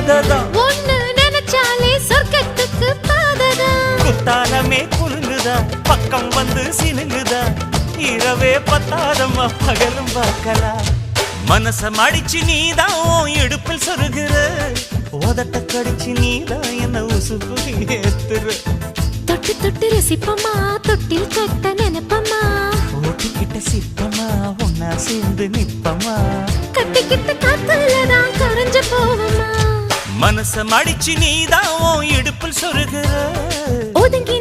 போததான் ஒண்ணு நினைச்சாலே சொர்க்கத்துக்கு பாததான் குத்தாலமே குலுங்குதா பக்கம் வந்து சினுங்குதா இரவே பத்தாதம்மா பகலும் பார்க்கலாம் மனச மடிச்சு நீதான் இடுப்பில் சொருகிற உதட்ட கடிச்சு நீதான் என்ன உசுப்பு ஏத்துற தொட்டு தொட்டு ரசிப்பமா தொட்டில் கட்ட நினைப்பமா ஓட்டிக்கிட்ட சிப்பமா ஒன்னா சேர்ந்து நிப்பமா கட்டிக்கிட்ட காத்துலதான் கரைஞ்ச போவமா மனச மடிச்சு நீதான் இடுப்பில் சொருகிற ஒதுங்கி